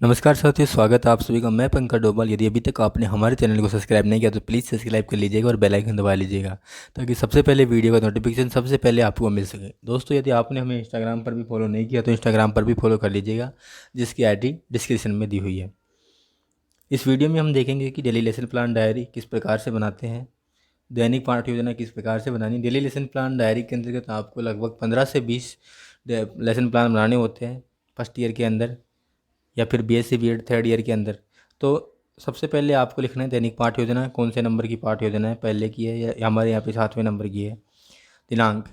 नमस्कार साथियों, स्वागत है आप सभी का। मैं पंकज डोभाल। यदि अभी तक आपने हमारे चैनल को सब्सक्राइब नहीं किया तो प्लीज़ सब्सक्राइब कर लीजिएगा और बेल आइकन दबा लीजिएगा ताकि सबसे पहले वीडियो का नोटिफिकेशन सबसे पहले आपको मिल सके। दोस्तों, यदि आपने हमें इंस्टाग्राम पर भी फॉलो नहीं किया तो इंस्टाग्राम पर भी फॉलो कर लीजिएगा, जिसकी आईडी डिस्क्रिप्शन में दी हुई है। इस वीडियो में हम देखेंगे कि डेली लेसन प्लान डायरी किस प्रकार से बनाते हैं, दैनिक पाठ योजना किस प्रकार से बनानी। डेली लेसन प्लान डायरी के अंतर्गत आपको लगभग 15 से 20 लेसन प्लान बनाने होते हैं फर्स्ट ईयर के अंदर या फिर बीएससी बीएड थर्ड ईयर के अंदर। तो सबसे पहले आपको लिखना है दैनिक पाठ योजना, कौन से नंबर की पाठ योजना है, पहले की है या हमारे यहाँ पे 7वें नंबर की है। दिनांक,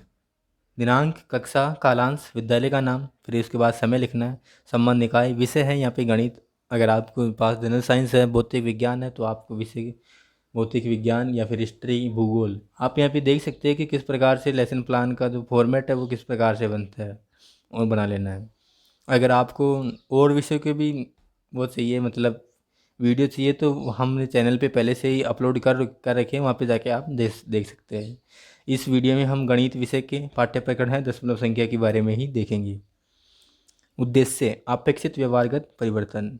दिनांक, कक्षा, कालांश, विद्यालय का नाम, फिर उसके बाद समय लिखना है। संबंध निकाय, विषय है यहाँ पे गणित। अगर आपको पास जनरल साइंस है, भौतिक विज्ञान है तो आपको विषय भौतिक विज्ञान या फिर हिस्ट्री, भूगोल। आप यहाँ पे देख सकते हैं कि किस प्रकार से लेसन प्लान का जो फॉर्मेट है वो किस प्रकार से बनता है और बना लेना है। अगर आपको और विषय के भी वो चाहिए, मतलब वीडियो चाहिए, तो हमने चैनल पे पहले से ही अपलोड कर रखे हैं, वहाँ पे जाके आप देख सकते हैं। इस वीडियो में हम गणित विषय के पाठ्य प्रकरण है दशमलव संख्या के बारे में ही देखेंगे। उद्देश्य, अपेक्षित व्यवहारगत परिवर्तन,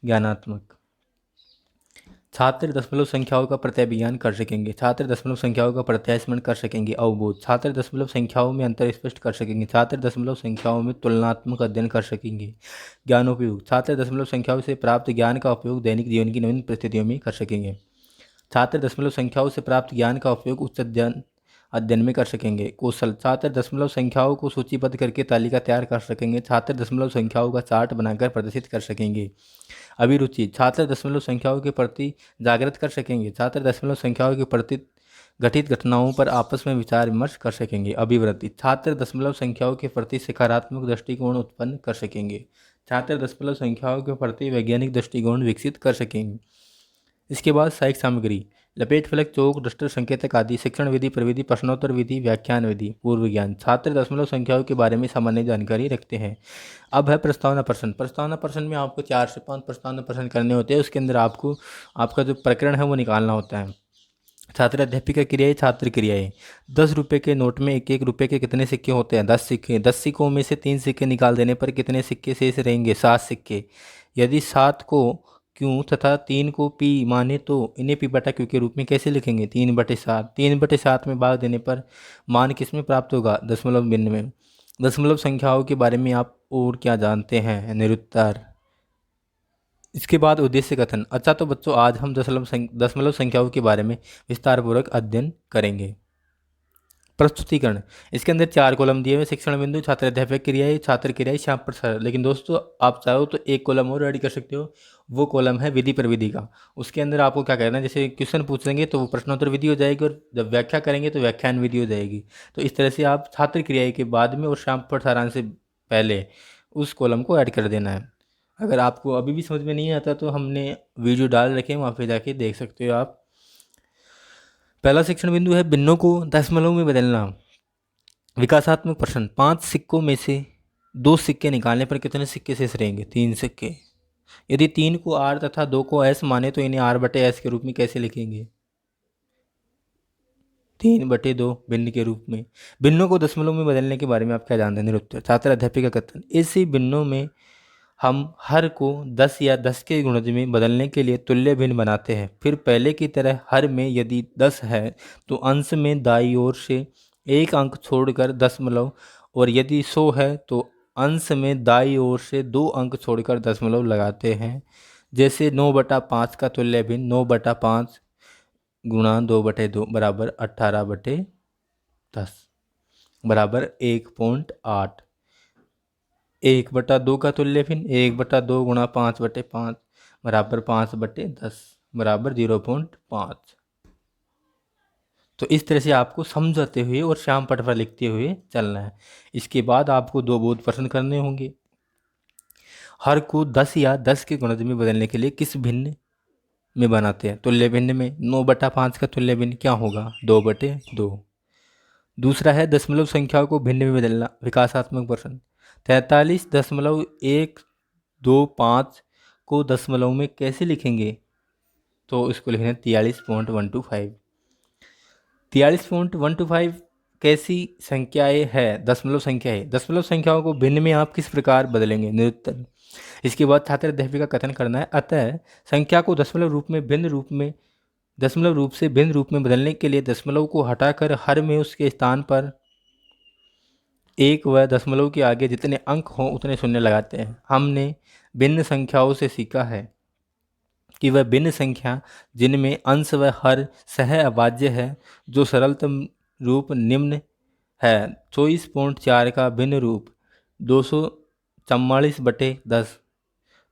ज्ञानात्मक। छात्र दशमलव संख्याओं का प्रत्यभिज्ञान कर सकेंगे। छात्र दशमलव संख्याओं का प्रत्यास्मरण कर सकेंगे। अवबोध, छात्र दशमलव संख्याओं में अंतर स्पष्ट कर सकेंगे। छात्र दशमलव संख्याओं में तुलनात्मक अध्ययन कर सकेंगे। ज्ञानोपयोग, छात्र दशमलव संख्याओं से प्राप्त ज्ञान का उपयोग दैनिक जीवन की नवीन परिस्थितियों में कर सकेंगे। छात्र दशमलव संख्याओं से प्राप्त ज्ञान का उपयोग उच्च अध्ययन में कर सकेंगे। कौशल, छात्र दशमलव संख्याओं को सूचीबद्ध करके तालिका तैयार कर सकेंगे। छात्र दशमलव संख्याओं का चार्ट बनाकर प्रदर्शित कर सकेंगे। अभिरुचि, छात्र दशमलव संख्याओं के प्रति जागृत कर सकेंगे। छात्र दशमलव संख्याओं के प्रति घटित घटनाओं पर आपस में विचार विमर्श कर सकेंगे। अभिवृद्धि, छात्र दशमलव संख्याओं के प्रति सकारात्मक दृष्टिकोण उत्पन्न कर सकेंगे। छात्र दशमलव संख्याओं के प्रति वैज्ञानिक दृष्टिकोण विकसित कर सकेंगे। इसके बाद सहायक सामग्री, लपेट फलक, चौक, डस्टर, संकेतक आदि। शिक्षण विधि, प्रविधि, प्रश्नोत्तर विधि, व्याख्यान विधि, पूर्व ज्ञान। छात्र दशमलव संख्याओं के बारे में सामान्य जानकारी रखते हैं। अब है प्रस्तावना प्रश्न। प्रस्तावना प्रश्न में आपको 4 से 5 प्रस्तावना प्रश्न करने होते हैं। उसके अंदर आपको आपका जो प्रकरण है वो निकालना होता है। छात्र अध्यापिका क्रियाएं, छात्र क्रियाएं। 10 रुपये के नोट में एक एक रुपये के कितने सिक्के होते हैं? 10 सिक्के। 10 सिक्कों में से 3 सिक्के निकाल देने पर कितने सिक्के शेष रहेंगे? 7 सिक्के। यदि 7 को क्यों तथा 3 को पी माने तो इन्हें पी बटा क्यू के रूप में कैसे लिखेंगे? 3/7। 3/7 में भाग देने पर मान किस में प्राप्त होगा? दशमलव भिन्न में। दशमलव संख्याओं के बारे में आप और क्या जानते हैं? निरुत्तर। इसके बाद उद्देश्य कथन। अच्छा तो बच्चों, आज हम दशमलव संख्याओं के बारे में विस्तारपूर्वक अध्ययन करेंगे। प्रस्तुतिकरण, इसके अंदर 4 कॉलम दिए हुए। शिक्षण बिंदु, छात्र अध्यापक क्रियाएं, छात्र क्रियाएं, श्याम प्रसार। लेकिन दोस्तों, आप चाहो तो एक कॉलम और ऐड कर सकते हो। वो कॉलम है विधि प्रविधि का। उसके अंदर आपको क्या करना है, जैसे क्वेश्चन पूछेंगे तो वो प्रश्नोत्तर विधि हो जाएगी और जब व्याख्या करेंगे तो व्याख्यान विधि हो जाएगी। तो इस तरह से आप छात्र क्रियाएं के बाद में और श्याम प्रसारण से पहले उस कॉलम को ऐड कर देना है। अगर आपको अभी भी समझ में नहीं आता तो हमने वीडियो डाल रखे हैं, वहाँ पे जाके देख सकते हो आप। पहला शिक्षण बिंदु है भिन्नों को दशमलव में बदलना। विकासात्मक प्रश्न। 5 सिक्कों में से 2 सिक्के निकालने पर कितने सिक्के शेष रहेंगे? 3 सिक्के। यदि 3 को आर तथा 2 को एस माने तो इन्हें R/S के रूप में कैसे लिखेंगे? 3/2 भिन्न के रूप में। भिन्नों को दशमलव में बदलने के बारे में आप क्या जानते हैं? निरुत्तर। छात्र अध्यापिका कथन। इसी भिन्नों में हम हर को 10 या 10 के गुणज में बदलने के लिए तुल्य भिन्न बनाते हैं। फिर पहले की तरह हर में यदि 10 है तो अंश में दाईं ओर से एक अंक छोड़कर दशमलव, और यदि 100 है तो अंश में दाईं ओर से 2 अंक छोड़कर दशमलव लगाते हैं। जैसे 9/5 का तुल्य भिन्न 9/5 गुणा 2/2 बराबर 18/10 बराबर 1.8। 1/2 का तुल्य भिन्न 1/2 गुणा 5/5 बराबर 5/10 बराबर 0.5। तो इस तरह से आपको समझाते हुए और श्याम पट पर लिखते हुए चलना है। इसके बाद आपको 2 बोध प्रश्न करने होंगे। हर को 10 या 10 के गुणज में बदलने के लिए किस भिन्न में बनाते हैं? तुल्य भिन्न में। 9/5 का तुल्य भिन्न क्या होगा? 2/2। दूसरा है दशमलव संख्याओं को भिन्न में बदलना। विकासात्मक प्रश्न। 43.125 को दशमलव में कैसे लिखेंगे? तो इसको लिखना है 43.125। 43.125 कैसी संख्याएं है दशमलव संख्या है। दशमलव संख्याओं को भिन्न में आप किस प्रकार बदलेंगे, निरुत्तर। इसके बाद छात्र अध्यापिका का कथन करना है। अतः संख्या को दशमलव रूप से भिन्न रूप में बदलने के लिए दशमलव को हटाकर हर में उसके स्थान पर एक व दशमलव के आगे जितने अंक हों उतने शून्य लगाते हैं। हमने भिन्न संख्याओं से सीखा है कि वह भिन्न संख्या जिनमें अंश व हर सह अभाज्य है, जो सरलतम रूप निम्न है। 24.4 का भिन्न रूप 244/10,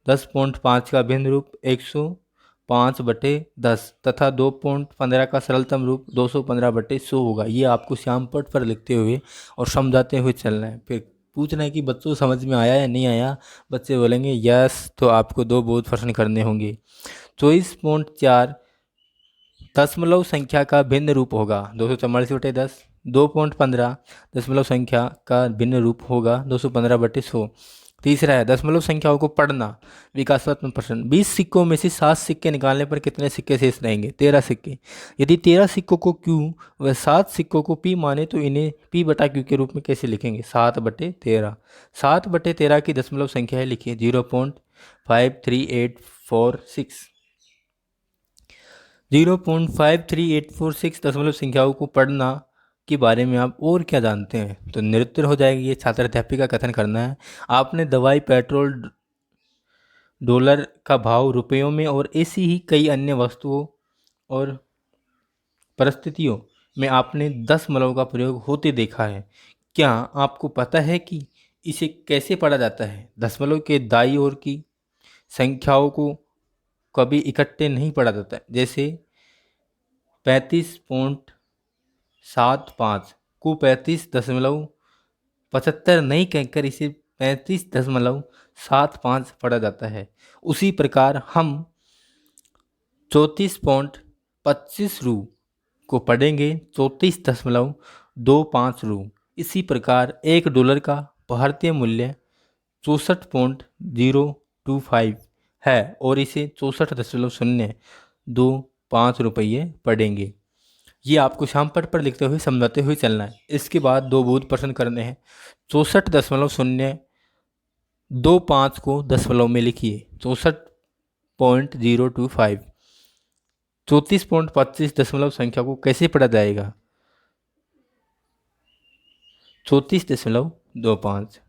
10.5 का भिन्न रूप 105/10 तथा 2.15 का सरलतम रूप 215/100 होगा। ये आपको श्यामपट्ट पर लिखते हुए और समझाते हुए चलना है। फिर पूछना है कि बच्चों समझ में आया या नहीं आया। बच्चे बोलेंगे यस, तो आपको 2 बोध प्रश्न करने होंगे। 24.4 दशमलव संख्या का भिन्न रूप होगा 244/10। 2.15 दशमलव संख्या का भिन्न रूप होगा 215/100। तीसरा है दशमलव संख्याओं को पढ़ना, विकासात्मक प्रश्न। 20 सिक्कों में से 7 सिक्के निकालने पर कितने सिक्के शेष रहेंगे, 13 सिक्के। यदि 13 सिक्कों को Q व 7 सिक्कों को P माने तो इन्हें P/Q के रूप में कैसे लिखेंगे, 7/13। 7/13 की दशमलव संख्या है, लिखिए 0.53846। 0.53846 दशमलव संख्याओं को पढ़ना के बारे में आप और क्या जानते हैं, तो निरुत्तर हो जाएगी। ये छात्र अध्यापिका का कथन करना है। आपने दवाई, पेट्रोल, डॉलर का भाव रुपयों में और ऐसी ही कई अन्य वस्तुओं और परिस्थितियों में आपने दशमलव का प्रयोग होते देखा है। क्या आपको पता है कि इसे कैसे पढ़ा जाता है। दशमलव के दाईं ओर की संख्याओं को कभी इकट्ठे नहीं पढ़ा जाता है। जैसे 35.75 को 35.75 नहीं कहकर इसे 35.75 पढ़ा जाता है। उसी प्रकार हम 34.25 रू को पढ़ेंगे 34.25 रू। इसी प्रकार $1 का भारतीय मूल्य 64.025 है और इसे 64.025 रुपये पढ़ेंगे। ये आपको श्यामपट्ट पर लिखते हुए समझाते हुए चलना है। इसके बाद 2 बोध प्रश्न करने हैं। 64.025 को दशमलव में लिखिए 64.025। 34.25 दशमलव संख्या को कैसे पढ़ा जाएगा, 34.25।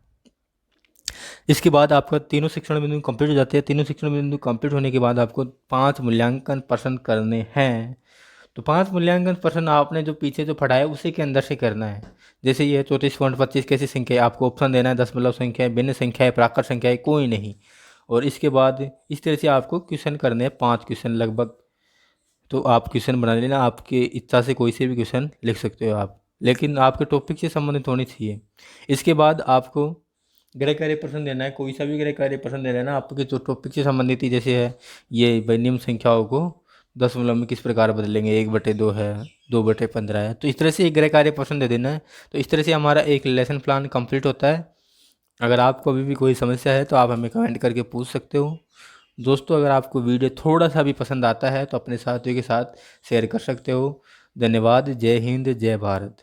इसके बाद आपका तीनों शिक्षण बिंदु कंप्लीट हो जाते हैं। तीनों शिक्षण बिंदु कंप्लीट होने के बाद आपको 5 मूल्यांकन प्रश्न करने हैं। तो 5 मूल्यांकन प्रश्न आपने जो पीछे जो पढ़ाया उसी के अंदर से करना है। जैसे ये 34.25 कैसी संख्या है, आपको ऑप्शन देना है, दशमलव संख्या है, भिन्न संख्या है, प्राकृत संख्या है, कोई नहीं। और इसके बाद इस तरह से आपको क्वेश्चन करने हैं, 5 क्वेश्चन लगभग। तो आप क्वेश्चन बना लेना, आपके इच्छा से कोई से भी क्वेश्चन लिख सकते हो आप, लेकिन आपके टॉपिक से संबंधित होनी चाहिए। इसके बाद आपको गृह कार्य प्रश्न देना है, कोई सा भी गृह कार्य प्रश्न दे देना आपके जो टॉपिक से संबंधित ही। जैसे है ये निम्न संख्याओं को दशमलव में किस प्रकार बदलेंगे, 1/2 है, 2/15 है। तो इस तरह से एक गृह कार्य प्रश्न दे देना है। तो इस तरह से हमारा एक लेसन प्लान कंप्लीट होता है। अगर आपको अभी भी कोई समस्या है तो आप हमें कमेंट करके पूछ सकते हो। दोस्तों, अगर आपको वीडियो थोड़ा सा भी पसंद आता है तो अपने साथियों के साथ शेयर कर सकते हो। धन्यवाद। जय हिंद, जय भारत।